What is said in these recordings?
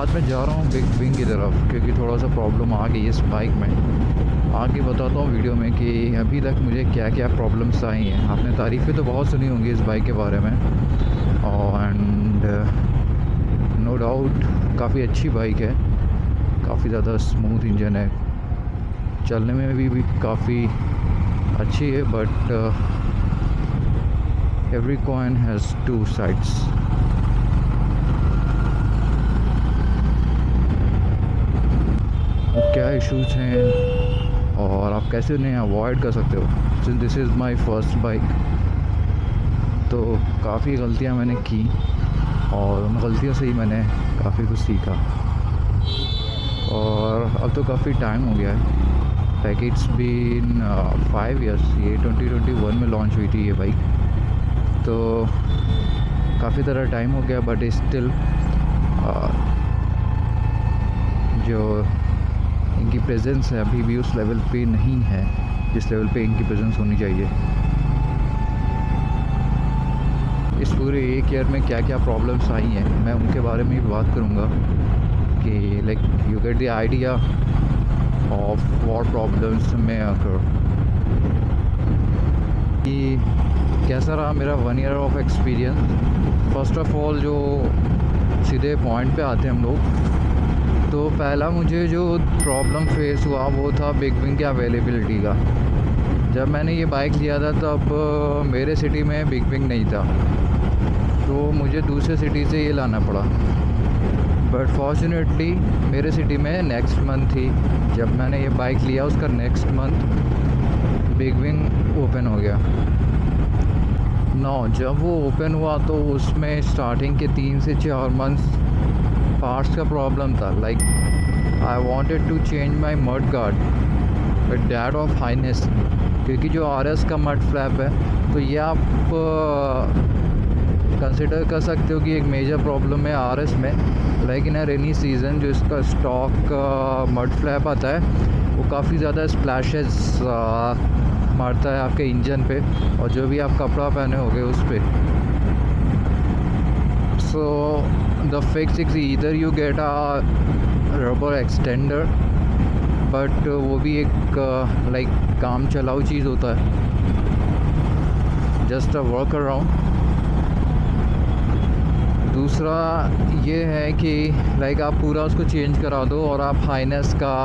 आज मैं जा रहा हूँ बिग विंग की तरफ, क्योंकि थोड़ा सा प्रॉब्लम आ गई इस बाइक में। आगे बताता हूँ वीडियो में कि अभी तक मुझे क्या क्या प्रॉब्लम्स आई हैं। आपने तारीफ़ें तो बहुत सुनी होंगी इस बाइक के बारे में, एंड नो डाउट काफ़ी अच्छी बाइक है, काफ़ी ज़्यादा स्मूथ इंजन है, चलने में भी काफ़ी अच्छी है। But every coin has two sides. क्या इश्यूज़ हैं और आप कैसे उन्हें अवॉइड कर सकते हो। Since this is my first bike, तो काफ़ी गलतियां मैंने की और उन गलतियों से ही मैंने काफ़ी कुछ सीखा। और अब तो काफ़ी टाइम हो गया है, लाइक इट्स बीन 5 ईयर्स। ये 2021 में लॉन्च हुई थी ये बाइक, तो काफ़ी तरह टाइम हो गया। बट स्टिल जो इनकी प्रेजेंस है अभी भी उस लेवल पे नहीं है जिस लेवल पे इनकी प्रेजेंस होनी चाहिए। इस पूरे 1 ईयर में क्या क्या प्रॉब्लम्स आई हैं मैं उनके बारे में भी बात करूँगा, कि like you get the idea of what problems में अकर। कि कैसा रहा मेरा 1 year of experience. First of all जो सीधे पॉइंट पे आते हैं हम लोग, तो पहला मुझे जो प्रॉब्लम फेस हुआ वो था बिग विंग के अवेलेबिलिटी का। जब मैंने ये बाइक लिया था तब मेरे सिटी में बिग विंग नहीं था, तो मुझे दूसरे सिटी से ये लाना पड़ा। बट फॉर्चुनेटली मेरे सिटी में नेक्स्ट मंथ थी। जब मैंने ये बाइक लिया उसका next month big wing open हो गया। जब वो ओपन हुआ तो उसमें स्टार्टिंग के 3 से 4 मंथ्स पार्ट्स का प्रॉब्लम था। Like I wanted to change my mud guard with that of Highness, क्योंकि जो आरएस का मड फ्लैप है, तो ये आप कंसिडर कर सकते हो कि एक मेजर प्रॉब्लम है आरएस में। लाइक इन रेनी सीज़न जो इसका स्टॉक मड फ्लैप आता है वो काफ़ी ज़्यादा स्प्लैशेस मारता है आपके इंजन पे और जो भी आप कपड़ा पहने होगे उस पर। So the fix is either you get a rubber extender, but वो भी एक लाइक काम चलाऊ चीज़ होता है, जस्ट अ वर्क अराउंड। दूसरा ये है कि लाइक आप पूरा उसको चेंज करा दो और आप हाइनेस का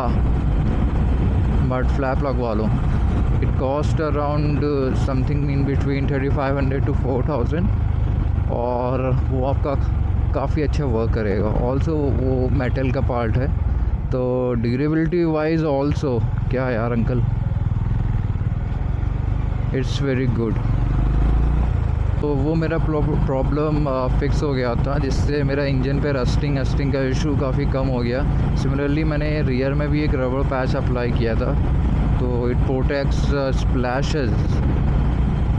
मड फ्लैप लगवा लो। It cost around something in between 3500 to 4000, और वो आपका काफ़ी अच्छा वर्क करेगा। ऑल्सो वो मेटल का पार्ट है, तो ड्यूरेबिलिटी वाइज ऑल्सो क्या यार अंकल, इट्स वेरी गुड। तो वो मेरा प्रॉब्लम फिक्स हो गया था, जिससे मेरा इंजन पे रस्टिंग का इशू काफ़ी कम हो गया। सिमिलरली मैंने रियर में भी एक रबर पैच अप्लाई किया था, तो it protects splashes,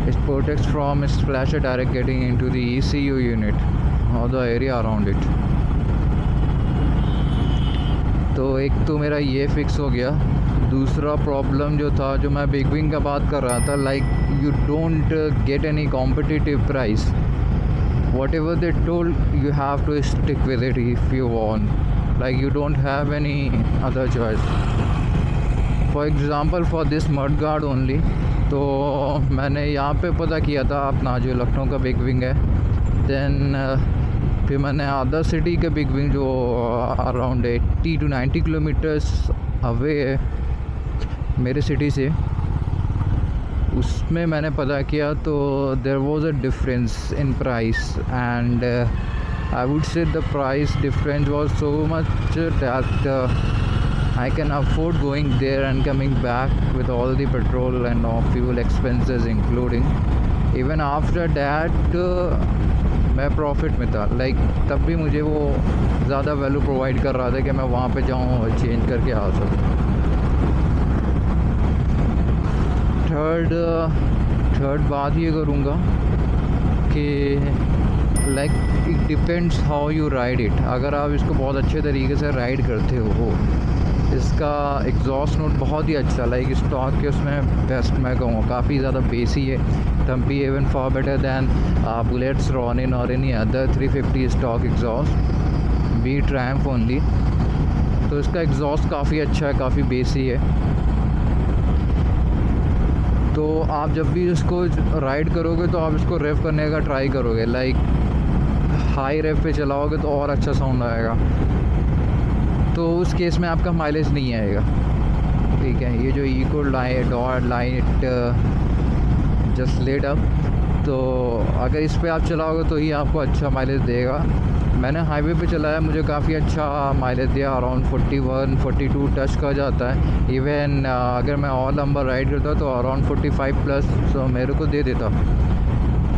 it protects from splasher direct getting into the ECU unit or the area around it। तो एक तो मेरा ये फिक्स हो गया। दूसरा प्रॉब्लम जो था, जो मैं बिग विंग का बात कर रहा था, like you don't get any competitive price. Whatever they told you have to stick with it if you want, like you don't have any other choice. For example for this mud guard only, तो मैंने यहाँ पे पता किया था अपना जो लखनऊ का बिग विंग है। देन फिर मैंने अदर सिटी के बिग विंग जो अराउंड 80 to 90 किलोमीटर्स अवे है मेरे सिटी से, उसमें मैंने पता किया, तो there was a difference in price, and I would say the price difference was so much that I can afford going there and coming back with all the petrol and all fuel expenses including. Even after that मैं profit में था। Like तब भी मुझे वो ज़्यादा value provide कर रहा था कि मैं वहाँ पे जाऊँ और चेंज करके आ सकूँ। थर्ड बात ये करूँगा कि like it depends how you ride it. अगर आप इसको बहुत अच्छे तरीके से राइड करते हो, इसका एग्जॉस्ट नोट बहुत ही अच्छा, लाइक स्टॉक के उसमें बेस्ट मैं कहूँगा, काफ़ी ज़्यादा बेसी है, thumpy even for better than bullet's Ronin और any other 350 stock exhaust. We Triumph only. तो इसका एग्जॉस्ट काफ़ी अच्छा है, काफ़ी बेसी है। तो आप जब भी इसको राइड करोगे तो आप इसको रेव करने का ट्राई करोगे, लाइक हाई रेव पे चलाओगे तो और अच्छा साउंड आएगा। तो उस केस में आपका माइलेज नहीं आएगा, ठीक है। ये जो eco light just lit up, तो अगर इस पे आप चलाओगे तो ही आपको अच्छा माइलेज देगा। मैंने हाईवे पे चलाया, मुझे काफ़ी अच्छा माइलेज दिया, अराउंड 41-42 टच का जाता है। इवन अगर मैं और लंबा राइड करता तो अराउंड 45 प्लस तो मेरे को दे देता।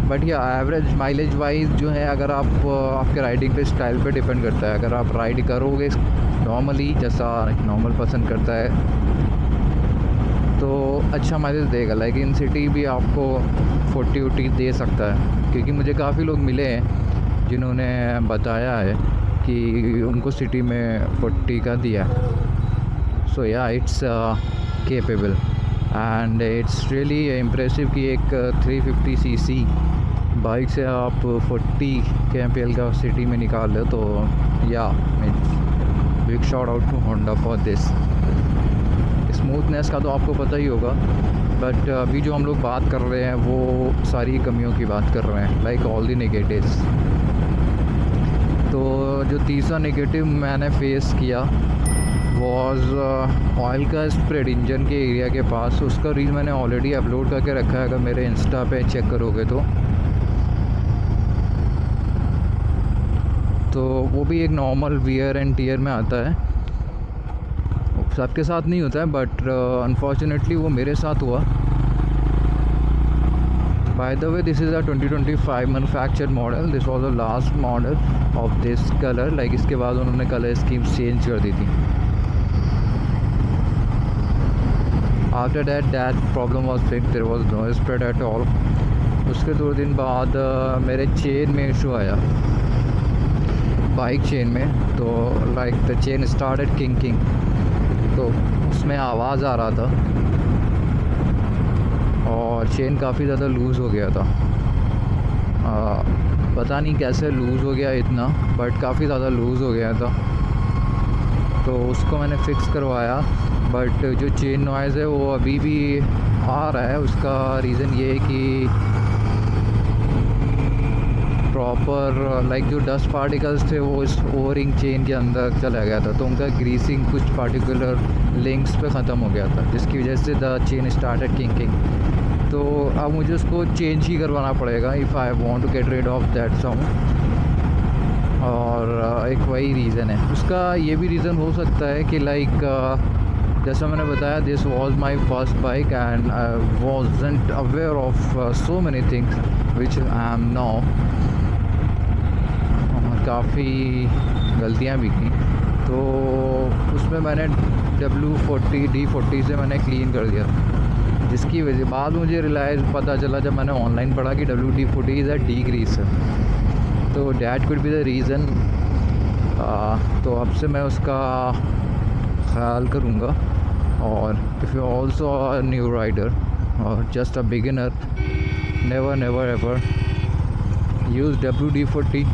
बट ये एवरेज माइलेज वाइज जो है, अगर आप आपके राइडिंग पे स्टाइल पे डिपेंड करता है। अगर आप राइड करोगे नॉर्मली जैसा नॉर्मल पसंद करता है तो अच्छा माइलेज देगा। लाइक इन सिटी भी आपको 40 दे सकता है, क्योंकि मुझे काफ़ी लोग मिले हैं जिन्होंने बताया है कि उनको सिटी में 40 का दिया। सो या it's capable and it's really impressive कि एक 350 सीसी बाइक से आप 40 kmpl का सिटी में निकाल लो। तो या it's big shot out to Honda for this. Smoothness का तो आपको पता ही होगा, बट अभी जो हम लोग बात कर रहे हैं वो सारी कमियों की बात कर रहे हैं, लाइक ऑल दी नेगेटिव्स। तो जो तीसरा नेगेटिव मैंने फेस किया वॉज ऑयल का स्प्रेड इंजन के एरिया के पास। उसका रील मैंने ऑलरेडी अपलोड करके रखा है, अगर मेरे इंस्टा पे चेक करोगे तो वो भी एक नॉर्मल वियर एंड टीयर में आता है। सबके साथ नहीं होता है, बट अनफॉर्चुनेटली वो मेरे साथ हुआ। By the way this is a 2025 manufactured model. This was the last model of this colour. Like इसके बाद उन्होंने कलर स्कीम्स चेंज कर दी थी। After that problem was fixed, there was no spread at all. उसके 2 दिन बाद मेरे चेन में इशू आया, बाइक चेन में। तो लाइक द चेन स्टार्टेड किंकिंग, तो उसमें आवाज़ आ रहा था और चेन काफ़ी ज़्यादा लूज़ हो गया था। पता नहीं कैसे लूज़ हो गया इतना, बट काफ़ी ज़्यादा लूज़ हो गया था। तो उसको मैंने फ़िक्स करवाया, बट जो चेन नॉइज़ है वो अभी भी आ रहा है। उसका रीज़न ये है कि प्रॉपर लाइक जो डस्ट पार्टिकल्स थे वो इस ओवरिंग चेन के अंदर चला गया था, तो उनका ग्रीसिंग कुछ पार्टिकुलर लिंक्स पे ख़त्म हो गया था, जिसकी वजह से द चेन स्टार्टेड किंकिंग। तो अब मुझे उसको चेंज ही करवाना पड़ेगा if I want to get rid of that sound. और एक वही रीज़न है। उसका ये भी रीज़न हो सकता है कि लाइक जैसा मैंने बताया, this was my first bike and I wasn't aware of so many things which I am now. काफ़ी गलतियाँ भी की, तो उसमें मैंने D40 से मैंने क्लीन कर दिया, जिसकी वजह बाद मुझे पता चला जब मैंने ऑनलाइन पढ़ा कि WD-40 इज़ अ डी-ग्रीसर। तो that could be the reason. तो अब से मैं उसका ख्याल करूँगा। और if you also a new rider और just a beginner, never ever use WD-40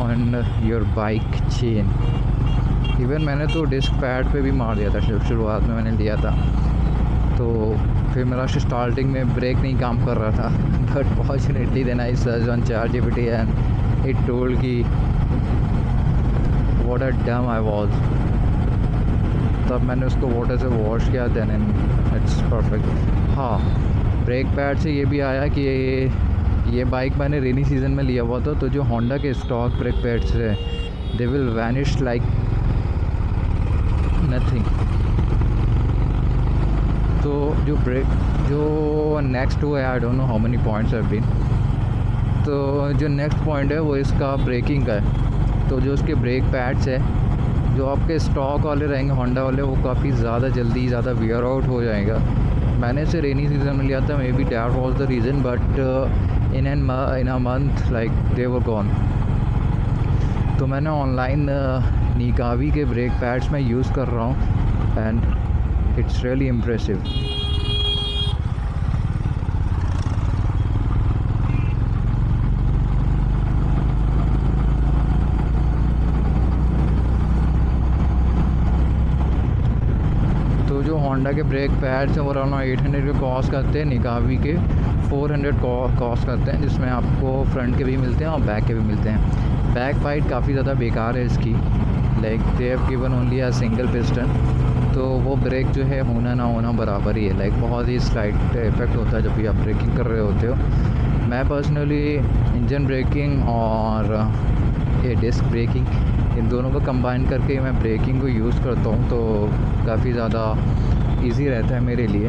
on your bike chain. Even मैंने तो डिस्क पैड पे भी मार दिया था शुरुआत में मैंने लिया था, तो फिर मेरा स्टार्टिंग में ब्रेक नहीं काम कर रहा था। But fortunately then I search on ChatGPT and it told कि what a dumb I was. तब मैंने उसको वाटर से वॉश किया, देन इट्स परफेक्ट। हाँ, ब्रेक पैड से ये भी आया कि ये बाइक मैंने रेनी सीज़न में लिया हुआ था, तो जो होंडा के स्टॉक ब्रेक पैड्स है they will vanish like nothing. तो जो नेक्स्ट हुआ है, I don't know how many points have been. तो जो नेक्स्ट पॉइंट है वो इसका ब्रेकिंग का है। तो जो उसके ब्रेक पैड्स है, जो आपके स्टॉक वाले रहेंगे होंडा वाले, वो काफ़ी ज़्यादा वियर आउट हो जाएगा। मैंने इसे रेनी सीज़न में लिया था, may be that was the reason, but in a month like they were gone. तो मैंने ऑनलाइन निकावी के ब्रेक पैड्स में यूज़ कर रहा हूँ and it's really impressive. Honda के ब्रेक पैड्स और अराउंड 800 के कॉस्ट करते हैं, निकावी के 400 कॉस्ट करते हैं, जिसमें आपको फ्रंट के भी मिलते हैं और बैक के भी मिलते हैं। बैक पाइट काफ़ी ज़्यादा बेकार है इसकी, like they have given only a single piston, तो वो ब्रेक जो है होना ना होना बराबर ही है, लाइक बहुत ही स्लाइट इफेक्ट होता है जब भी आप ब्रेकिंग कर रहे होते हो। मैं पर्सनली इंजन ब्रेकिंग और ये डिस्क ब्रेकिंग इन दोनों को कंबाइन करके मैं ब्रेकिंग को यूज़ करता हूँ, तो काफ़ी ज़्यादा इजी रहता है मेरे लिए।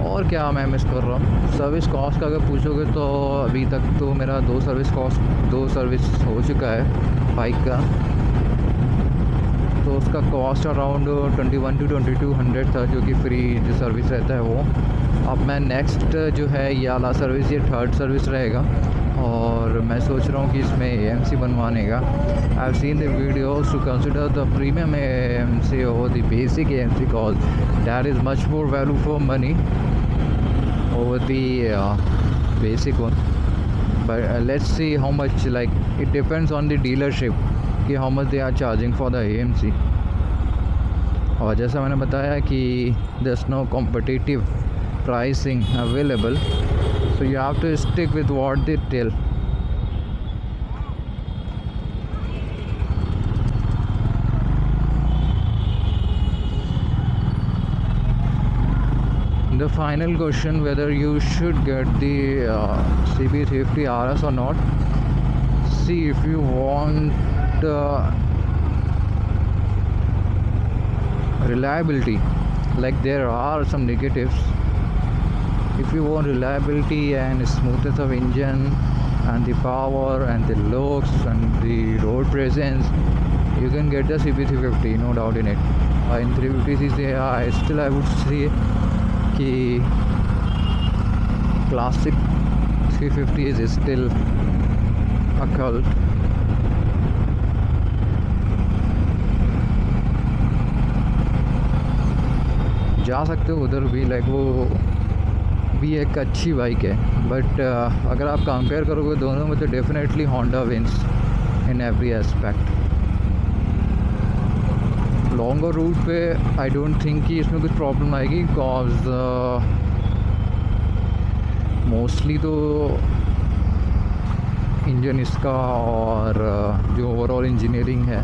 और क्या मैं मिस कर रहा हूँ, सर्विस कॉस्ट का अगर पूछोगे तो अभी तक तो मेरा दो सर्विस हो चुका है बाइक का, तो उसका कॉस्ट अराउंड 21 to 2200 था, जो कि फ्री जो सर्विस रहता है वो। अब मैं नेक्स्ट जो है ये वाला सर्विस, ये थर्ड सर्विस रहेगा, और मैं सोच रहा हूँ कि इसमें AMC बनवाने का। I have seen the videos to consider the premium AMC और the basic AMC cause that is much more value for money over the basic one, but let's see how much, like it depends on the dealership कि how much they are charging for the AMC। और जैसा मैंने बताया कि there's no competitive pricing available, so you have to stick with what they tell। The final question, whether you should get the CB350 RS or not. See, if you want reliability, like there are some negatives. If you want reliability and smoothness of engine and the power and the looks and the road presence, you can get the CB350, no doubt in it। In 350cc I would say कि classic 350 is still a cult। जा सकते हो उधर भी, like वो भी एक अच्छी बाइक है, बट अगर आप कंपेयर करोगे दोनों में तो definitely Honda wins in every aspect. Longer route पे आई डोंट थिंक कि इसमें कुछ प्रॉब्लम आएगी, बिकॉज मोस्टली तो इंजन इसका और जो ओवरऑल इंजीनियरिंग है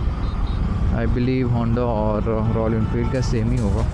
आई बिलीव होंडा और रॉयल एनफील्ड का सेम ही होगा।